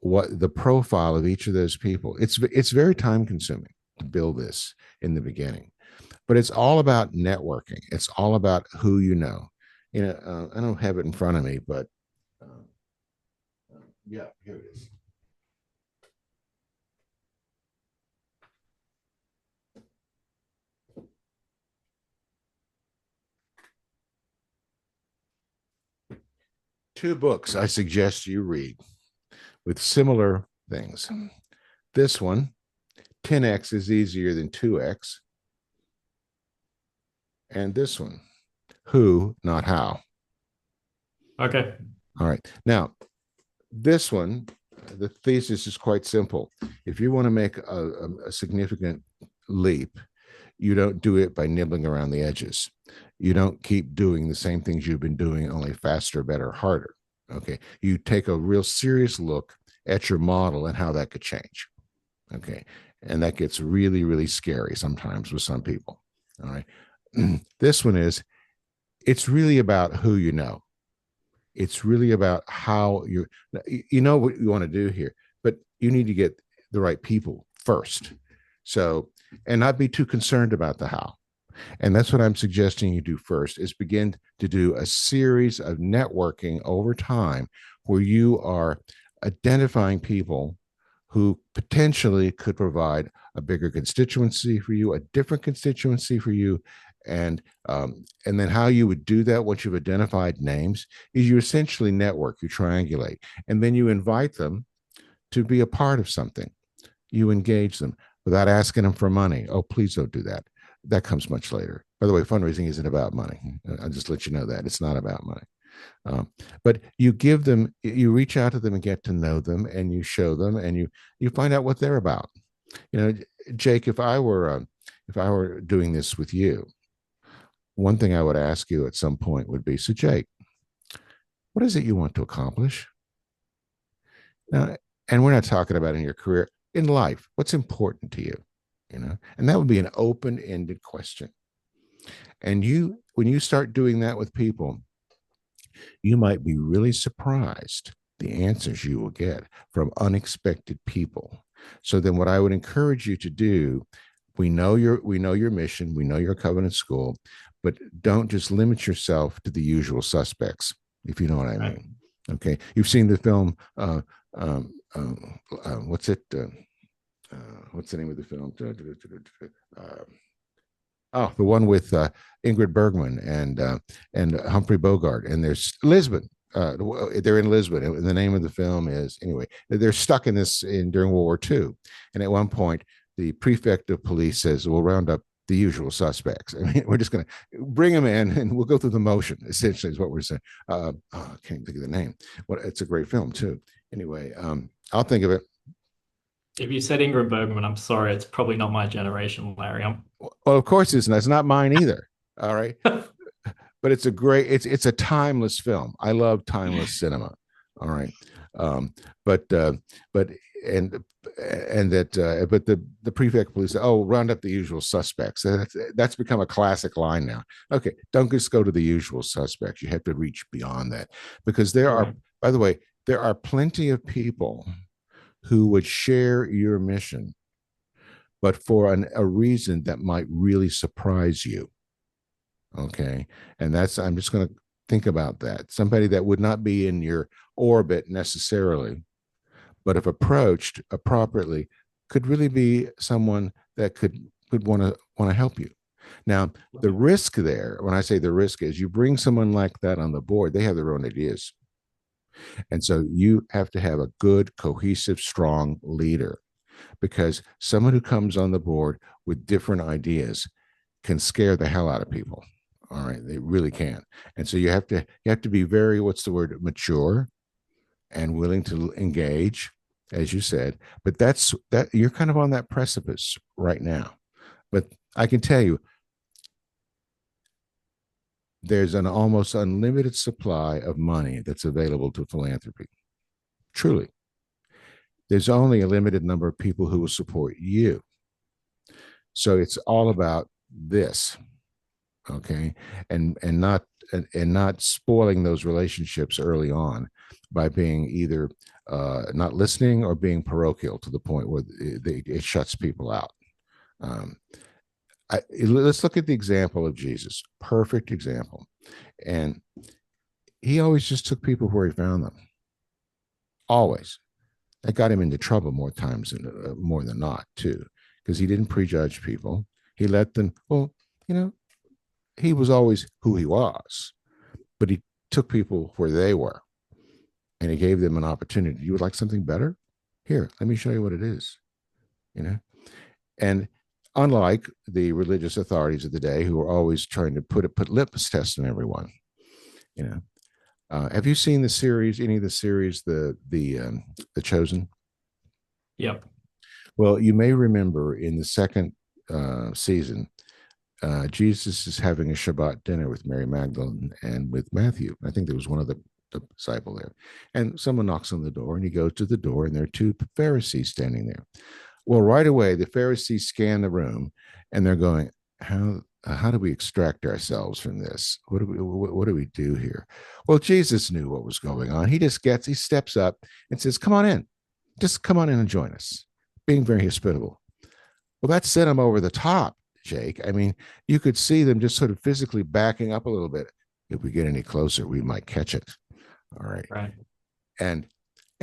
what the profile of each of those people. It's very time consuming to build this in the beginning, but it's all about networking. It's all about who you know. I don't have it in front of me, but Yeah, here it is. Two books I suggest you read with similar things. This one, 10x is easier than 2x. And this one, who, not how. Okay. All right. Now, this one, the thesis is quite simple. If you want to make a significant leap, you don't do it by nibbling around the edges. You don't keep doing the same things you've been doing, only faster, better, harder. Okay. You take a real serious look at your model and how that could change. Okay. And that gets really, really scary sometimes with some people. All right. This one is, it's really about who you know. It's really about how you know what you want to do here, but you need to get the right people first. So, and not be too concerned about the how. And that's what I'm suggesting you do first is begin to do a series of networking over time where you are identifying people who potentially could provide a bigger constituency for you, a different constituency for you, and then how you would do that once you've identified names is you essentially network, you triangulate, and then you invite them to be a part of something. You engage them without asking them for money. Oh, please don't do that. That comes much later. By the way, fundraising isn't about money. I'll just let you know that it's not about money. But you give them, you reach out to them and get to know them, and you show them, and you find out what they're about. You know, Jake, if I were doing this with you, one thing I would ask you at some point would be, so Jake, what is it you want to accomplish? Now, and we're not talking about in your career, in life, what's important to you? You know, and that would be an open-ended question. And when you start doing that with people, you might be really surprised the answers you will get from unexpected people. So then what I would encourage you to do, we know your mission, we know your covenant school, but don't just limit yourself to the usual suspects, if you know what I Right. mean. Okay. You've seen the film what's it what's the name of the film? Oh, the one with Ingrid Bergman and Humphrey Bogart, and there's Lisbon. They're in Lisbon, and the name of the film is, anyway. They're stuck in this during World War II, and at one point, the prefect of police says, "We'll round up the usual suspects. I mean, we're just going to bring them in, and we'll go through the motion." Essentially, is what we're saying. I can't think of the name. Well, it's a great film too. Anyway, I'll think of it. If you said Ingrid Bergman, I'm sorry, it's probably not my generation, Larry. Well, of course, it's not mine either. All right, but it's a timeless film. I love timeless cinema. All right, um, but but and but the prefect police say, "Oh, round up the usual suspects." That's become a classic line now. Okay, don't just go to the usual suspects. You have to reach beyond that, because there are, Right. by the way, there are plenty of people who would share your mission, but for a reason that might really surprise you. Okay. And I'm just going to think about that. Somebody that would not be in your orbit necessarily, but if approached appropriately, could really be someone that could want to help you. Now, the risk there, when I say the risk, is you bring someone like that on the board, they have their own ideas. And so you have to have a good, cohesive, strong leader, because someone who comes on the board with different ideas can scare the hell out of people. All right, they really can. And so you have to be very, what's the word, mature and willing to engage, as you said. But that you're kind of on that precipice right now. But I can tell you, there's an almost unlimited supply of money that's available to philanthropy. Truly, there's only a limited number of people who will support you. So it's all about this, okay, and not spoiling those relationships early on by being either not listening or being parochial to the point where it shuts people out. Um, let's look at the example of Jesus, perfect example, and he always just took people where he found them. always. That got him into trouble more times than more than not, too, because he didn't prejudge people. He let them, well, you know, he was always who he was, but he took people where they were and he gave them an opportunity. You would like something better? Here, let me show you what it is, you know? And unlike the religious authorities of the day who are always trying to put litmus tests on everyone, you know, have you seen the series, any of the series, the Chosen? Yep. Well, you may remember in the second season, Jesus is having a Shabbat dinner with Mary Magdalene and with Matthew. I think there was one of the disciple there. And someone knocks on the door and he goes to the door and there are two Pharisees standing there. Well, right away, the Pharisees scan the room and they're going, how do we extract ourselves from this? What do we do here? Well, Jesus knew what was going on. He steps up and says, come on in. Just come on in and join us, being very hospitable. Well, that sent him over the top, Jake. I mean, you could see them just sort of physically backing up a little bit. If we get any closer, we might catch it. All right. Right. And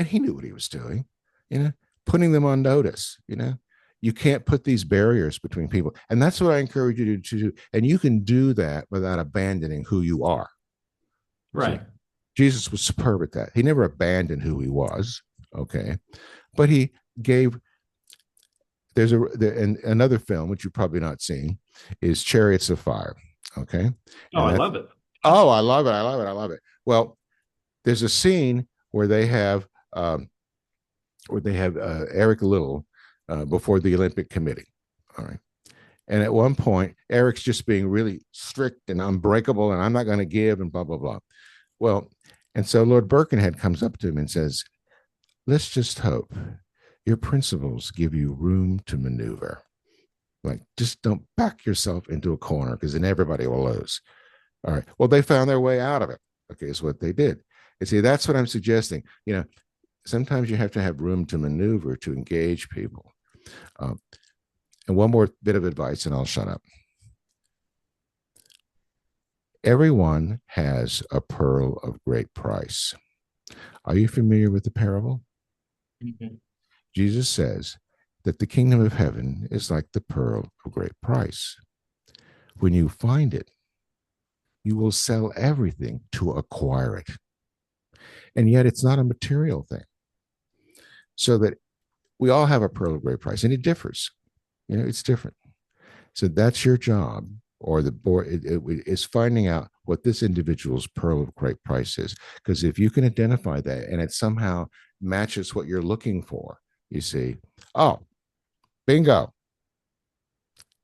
he knew what he was doing, you know, putting them on notice, you know. You can't put these barriers between people. And that's what I encourage you to do. And you can do that without abandoning who you are. Right. See, Jesus was superb at that. He never abandoned who he was. Okay. But he gave, and another film, which you've probably not seen, is Chariots of Fire. Okay. Oh, And I that's, love it. oh, I love it. I love it. I love it. Well, there's a scene where they have, Eric Little before the Olympic Committee. All right. And at one point, Eric's just being really strict and unbreakable, and I'm not going to give, and blah, blah, blah. Well, and so Lord Birkenhead comes up to him and says, let's just hope your principles give you room to maneuver. Like, just don't back yourself into a corner because then everybody will lose. All right. Well, they found their way out of it. Okay, is what they did. And see, that's what I'm suggesting. You know, sometimes you have to have room to maneuver to engage people. And one more bit of advice, and I'll shut up. Everyone has a pearl of great price. Are you familiar with the parable? Mm-hmm. Jesus says that the kingdom of heaven is like the pearl of great price. When you find it, you will sell everything to acquire it. And yet it's not a material thing. So that we all have a pearl of great price, and it differs. You know, it's different. So that's your job, or the board is finding out what this individual's pearl of great price is. Because if you can identify that and it somehow matches what you're looking for, you see, oh, bingo.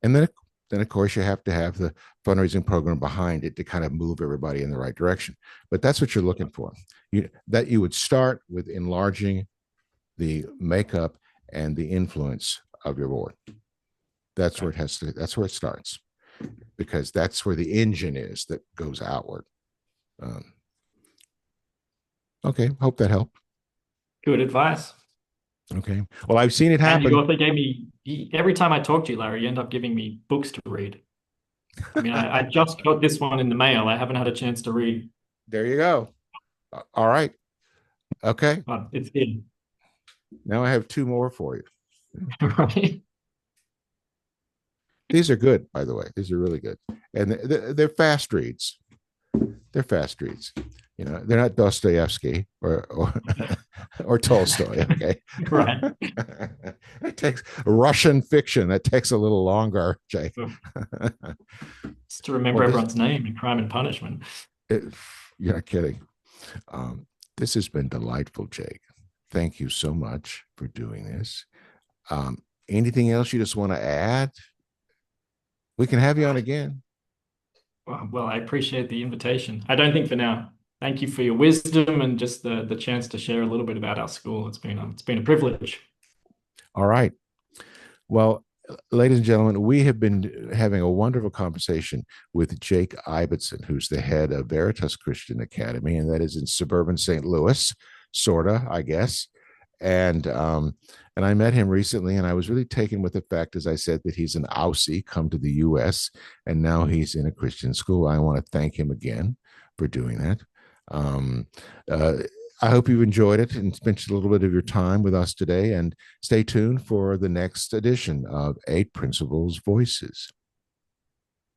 And then of course you have to have the fundraising program behind it to kind of move everybody in the right direction. But that's what you're looking for. That you would start with enlarging the makeup and the influence of your board. That's where it has to. That's where it starts, because that's where the engine is that goes outward. Okay, hope that helped. Good advice. Okay, well, I've seen it And you happen. also gave me, every time I talk to you, Larry, you end up giving me books to read. I mean, I just got this one in the mail. I haven't had a chance to read, There you go. All right. Okay. but it's in. Now I have two more for you. Right? These are good, by the way. These are really good, and they're fast reads. They're fast reads. You know, they're not Dostoevsky or Tolstoy. Okay, Right. it takes Russian fiction. That takes a little longer, Jake. Just to remember Well, everyone's name in Crime and Punishment. You're not kidding. This has been delightful, Jake. Thank you so much for doing this. Anything else you just want to add? We can have you on again. Well, I appreciate the invitation. I don't think for now. Thank you for your wisdom and just the chance to share a little bit about our school. It's been a privilege. All right. Well, ladies and gentlemen, we have been having a wonderful conversation with Jake Ibbetson, who's the head of Veritas Christian Academy, and that is in suburban St. Louis, sorta, I guess. And I met him recently, and I was really taken with the fact, as I said, that he's an Aussie, come to the U.S., and now he's in a Christian school. I want to thank him again for doing that. I hope you've enjoyed it and spent a little bit of your time with us today. And stay tuned for the next edition of Eight Principles Voices.